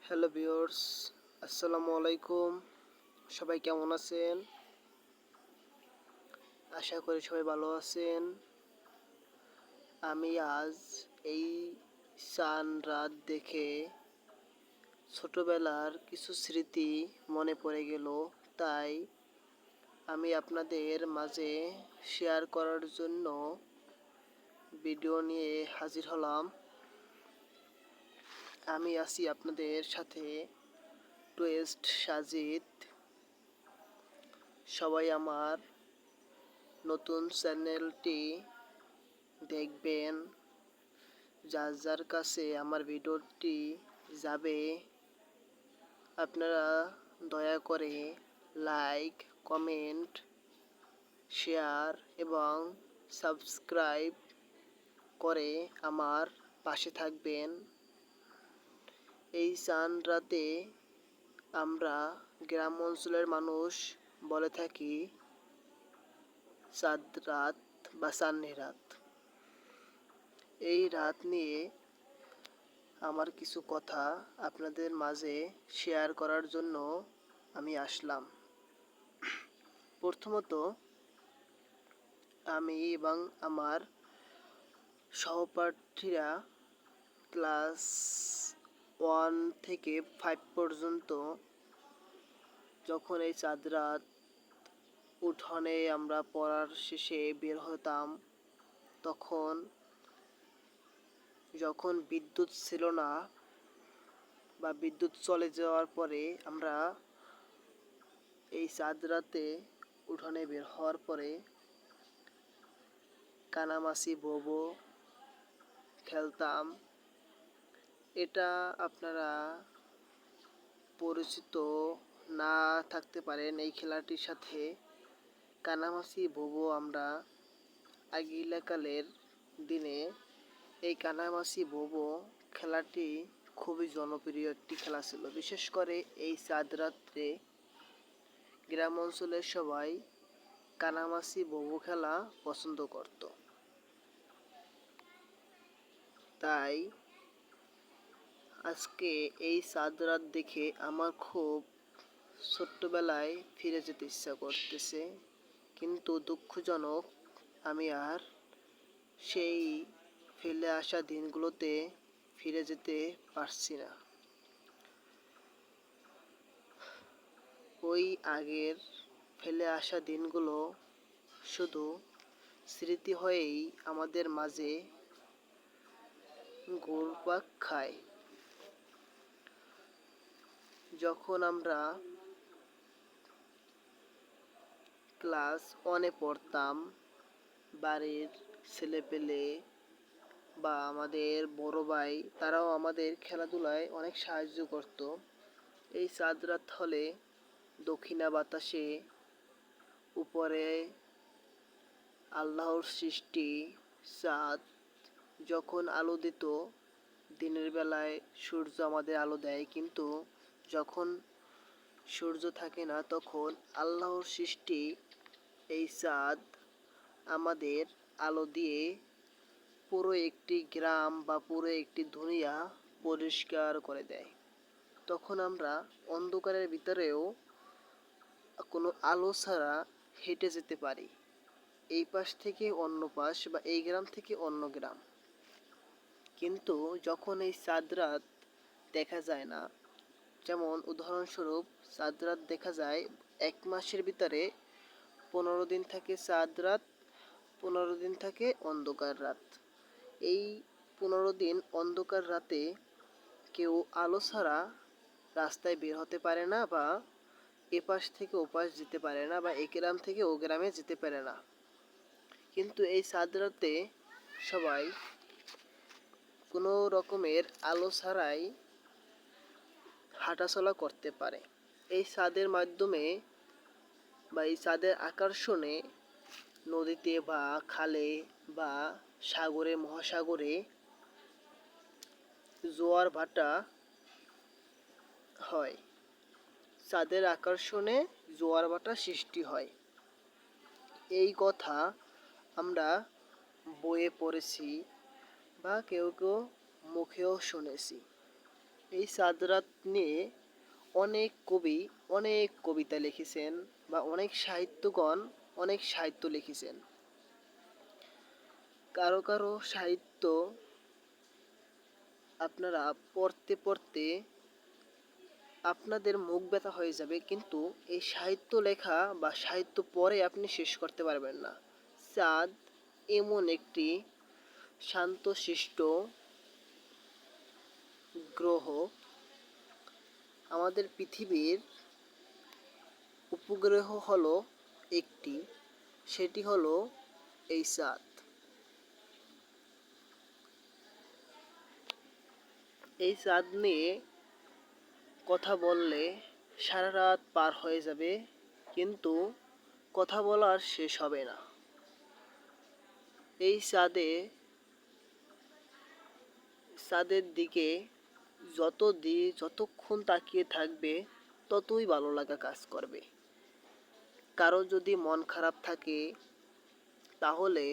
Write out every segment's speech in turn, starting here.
Hello viewers, আসসালামু আলাইকুম। সবাই কেমন আছেন? আশা করি সবাই ভালো আছেন। আমি আজ এই চাঁদ রাত দেখে ছোটবেলার কিছু স্মৃতি মনে পড়ে গেল, তাই আমি আপনাদের মাঝে শেয়ার করার জন্য ভিডিও নিয়ে হাজির হলাম। আমি আছি আপনাদের সাথে টুয়েস্ট সাজিদ। সবাই আমার নতুন চ্যানেলটি দেখবেন। যার যার কাছে আমার ভিডিওটি যাবে আপনারা দয়া করে লাইক, কমেন্ট, শেয়ার এবং সাবস্ক্রাইব করে আমার পাশে থাকবেন। এই চাঁদ রাতে আমরা গ্রাম অঞ্চলের মানুষ বলে থাকি চাঁদ রাত বা চাঁদনি রাত। এই রাত নিয়ে আমার কিছু কথা আপনাদের মাঝে শেয়ার করার জন্য আমি আসলাম। প্রথমত, আমি এবং আমার সহপাঠীরা ক্লাস 1 থেকে 5 পর্যন্ত যখন এই চাঁদ রাত উঠোনে আমরা পড়ার শেষে বের হতাম, যখন বিদ্যুৎ ছিল না বা বিদ্যুৎ চলে যাওয়ার পরে আমরা এই চাঁদ রাতে উঠোনে বের হওয়ার পরে কানামাছি বোবো খেলতাম। এটা আপনারা পরিচিত না থাকতে পারেন এই খেলাটির সাথে। কানামাছি বোবো আমরা আগিলাকালের দিনে এই কানামাছি বোবো খেলাটি খুবই জনপ্রিয় একটি খেলা ছিল। বিশেষ করে এই চাঁদ রাত্রে গ্রাম অঞ্চলের সবাই কানামাছি বোবো খেলা পছন্দ করত। তাই আজকে এই চাঁদ রাত দেখে আমার খুব ছোট্টবেলায় ফিরে যেতে ইচ্ছা করতেছে, কিন্তু দুঃখজনক আমি আর সেই ফেলে আসা দিনগুলোতে ফিরে যেতে পারছি না। ওই আগের ফেলে আসা দিনগুলো শুধু স্মৃতি হয়েই আমাদের মাঝে ঘুরপাক খায়। যখন আমরা ক্লাস 1-এ পড়তাম, বাড়ির ছেলেপেলে বা আমাদের বড় ভাই তারাও আমাদের খেলাধুলায় অনেক সাহায্য করত। এই চাঁদ রাত হলে দক্ষিণা বাতাসে উপরে আল্লাহর সৃষ্টি চাঁদ যখন আলো দিত, দিনের বেলায় সূর্য আমাদের আলো দেয়, কিন্তু যখন সূর্য থাকে না তখন আল্লাহর সৃষ্টি এই চাঁদ আমাদের আলো দিয়ে পুরো একটি গ্রাম বা পুরো একটি দুনিয়া পরিষ্কার করে দেয়। তখন আমরা অন্ধকারের ভিতরেও কোনো আলো ছাড়া হেঁটে যেতে পারি, এই পাশ থেকে অন্য পাশ বা এই গ্রাম থেকে অন্য গ্রাম। কিন্তু যখন এই চাঁদ রাত দেখা যায় না, যেমন উদাহরণস্বরূপ চাঁদ রাত দেখা যায় 1 মাসের ভিতরে 15 দিন থাকে চাঁদ রাত, 15 দিন থাকে অন্ধকার রাত। এই 15 দিন অন্ধকার রাতে কেউ আলো ছাড়া রাস্তায় বের হতে পারে না, বা এপাশ থেকে ওপাশ যেতে পারে না, বা এ গ্রাম থেকে ও গ্রামে যেতে পারে না। কিন্তু এই চাঁদ রাতে সবাই কোনো রকমের আলো ছাড়াই হাঁটাচলা করতে পারে। এই চাঁদের মাধ্যমে বা এই চাঁদের আকর্ষণে নদীতে বা খালে বা সাগরে মহাসাগরে জোয়ার ভাটা হয়। চাঁদের আকর্ষণে জোয়ার ভাটা সৃষ্টি হয়। এই কথা আমরা বইয়ে পড়েছি বা কেউ কেউ মুখেও শুনেছি। এই চাঁদ রাত নিয়ে অনেক কবি অনেক কবিতা লিখেছেন বা অনেক সাহিত্যগণ অনেক সাহিত্য লিখেছেন। কারো কারো সাহিত্য আপনারা পড়তে পড়তে আপনাদের মুখ ব্যথা হয়ে যাবে, কিন্তু এই সাহিত্য লেখা বা সাহিত্য পড়ে আপনি শেষ করতে পারবেন না। চাঁদ এমন একটি শান্তশিষ্ট গ্রহ, আমাদের পৃথিবীর উপগ্রহ হলো একটি, সেটি হলো এই চাঁদ। এই চাঁদ নিয়ে কথা বললে সারা রাত পার হয়ে যাবে, কিন্তু কথা বলার শেষ হবে না। এই চাঁদের দিকে যতক্ষণ তাকিয়ে থাকবে ততই ভালো লাগা কাজ করবে। কারো যদি মন খারাপ থাকে তাহলে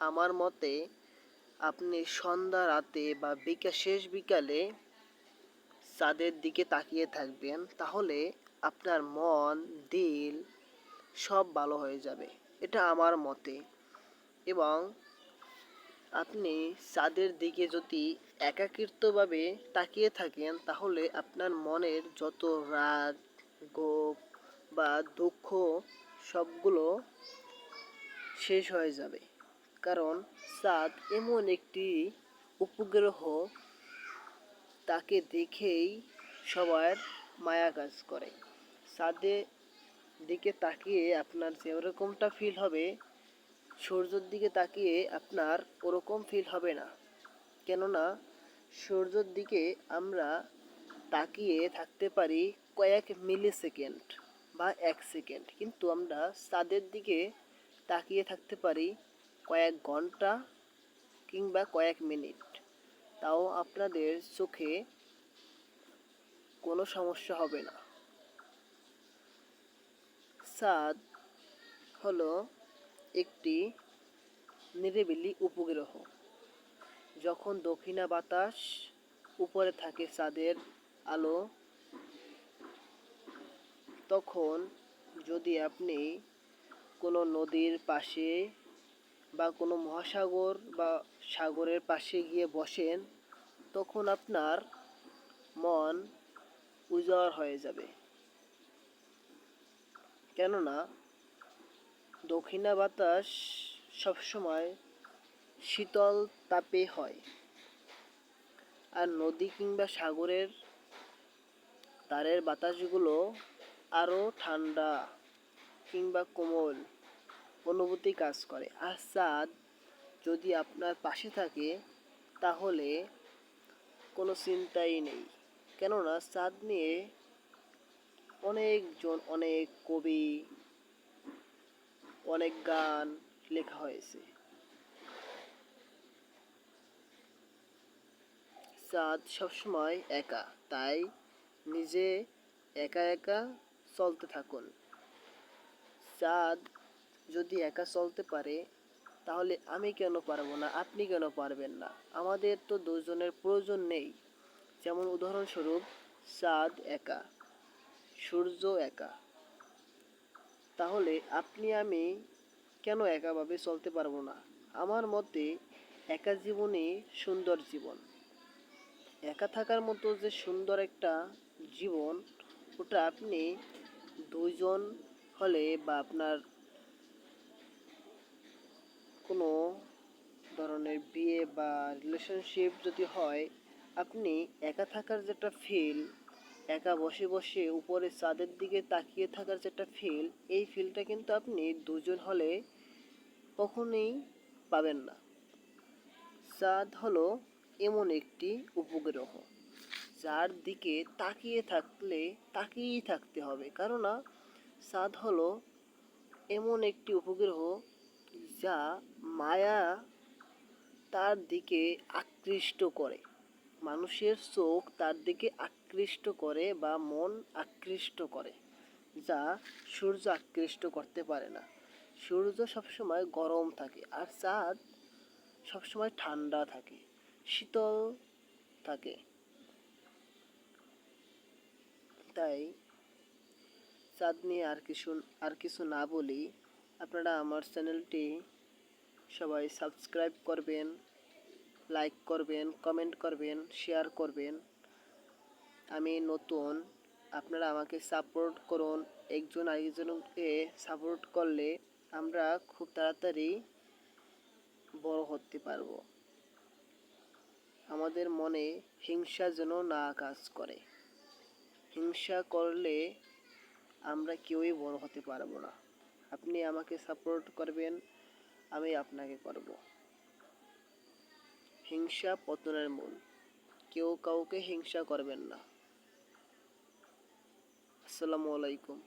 আমার মতে আপনি সন্ধ্যা রাতে বা শেষ বিকালে চাঁদের দিকে তাকিয়ে থাকবেন, তাহলে আপনার মন দিল সব ভালো হয়ে যাবে, এটা আমার মতে। এবং আপনি চাঁদের দিকে যদি একাকিত্বভাবে তাকিয়ে থাকেন তাহলে আপনার মনের যত রাগ, ক্ষোভ বা দুঃখ সবগুলো শেষ হয়ে যাবে। কারণ চাঁদ এমন একটি উপগ্রহ, তাকে দেখেই সবার মায়া কাজ করে। চাঁদের দিকে তাকিয়ে আপনার যেরকমটা ফিল হবে, সূর্যের দিকে তাকিয়ে আপনার ওরকম ফিল হবে না। কেননা সূর্যের দিকে আমরা তাকিয়ে থাকতে পারি কয়েক মিলি সেকেন্ড বা 1 সেকেন্ড, কিন্তু আমরা চাঁদের দিকে তাকিয়ে থাকতে পারি কয়েক ঘন্টা কিংবা কয়েক মিনিট। তাও আপনাদের চোখে কোনো সমস্যা হবে না। চাঁদ হলো একটি নিরিবিলি উপগ্রহ। যখন দক্ষিণা বাতাস উপরে থাকে চাঁদের আলো, তখন যদি আপনি কোনো নদীর পাশে বা কোনো মহাসাগর বা সাগরের পাশে গিয়ে বসেন, তখন আপনার মন উজাড় হয়ে যাবে। কেননা দক্ষিণা বাতাস সবসময় শীতল তাপে হয়, আর নদী কিংবা সাগরের ধারের বাতাসগুলো আরও ঠান্ডা কিংবা কোমল অনুভূতি কাজ করে। আর চাঁদ যদি আপনার পাশে থাকে তাহলে কোনো চিন্তাই নেই। কেননা চাঁদ নিয়ে অনেকজন, অনেক কবি, অনেক গান লেখা হয়েছে। চাঁদ সবসময় একা, তাই নিজে একা একা চলতে থাকুন। চাঁদ যদি একা চলতে পারে তাহলে আমি কেন পারবো না, আপনি কেন পারবেন না? আমাদের তো দুজনের প্রয়োজন নেই। যেমন উদাহরণস্বরূপ চাঁদ একা, সূর্য একা, তাহলে আপনি আমি কেন একাভাবে চলতে পারবো না? আমার মতে একা জীবনই সুন্দর জীবন। একা থাকার মতো যে সুন্দর একটা জীবন, ওটা আপনি দুইজন হলে বা আপনার কোনো ধরনের বিয়ে বা রিলেশনশিপ যদি হয়, আপনি একা থাকার যেটা ফিল, একা বসে বসে উপরে চাঁদের দিকে তাকিয়ে থাকার যেটা ফিল, এই ফিলটা কিন্তু আপনি দুজন হলে কখনোই পাবেন না। চাঁদ হলো এমন একটি উপগ্রহ যার দিকে তাকিয়েই থাকতে হবে। কেননা চাঁদ হলো এমন একটি উপগ্রহ যা মায়া তার দিকে আকৃষ্ট করে, মানুষের চোখ তার দিকে আকৃষ্ট করে বা মন আকৃষ্ট করে, যা সূর্য আকৃষ্ট করতে পারে না। সূর্য সবসময় গরম থাকে আর চাঁদ সবসময় ঠান্ডা থাকে, শীতল থাকে। তাই চাঁদ নিয়ে আর কিছু না বলি, আপনারা আমার চ্যানেলটি সবাই সাবস্ক্রাইব করবেন, লাইক করবেন, কমেন্ট করবেন, শেয়ার করবেন। আমি নতুন, আপনারা আমাকে সাপোর্ট করুন। একজন আরেকজনকে সাপোর্ট করলে আমরা খুব তাড়াতাড়ি বড় হতে পারবো। আমাদের মনে হিংসা যেন না কাজ করে। হিংসা করলে আমরা কেউই বড় হতে পারবো না। আপনি আমাকে সাপোর্ট করবেন, আমি আপনাকে করব। হিংসা পতনের মূল। কেউ কাউকে হিংসা করবেন না। আসসালামু আলাইকুম।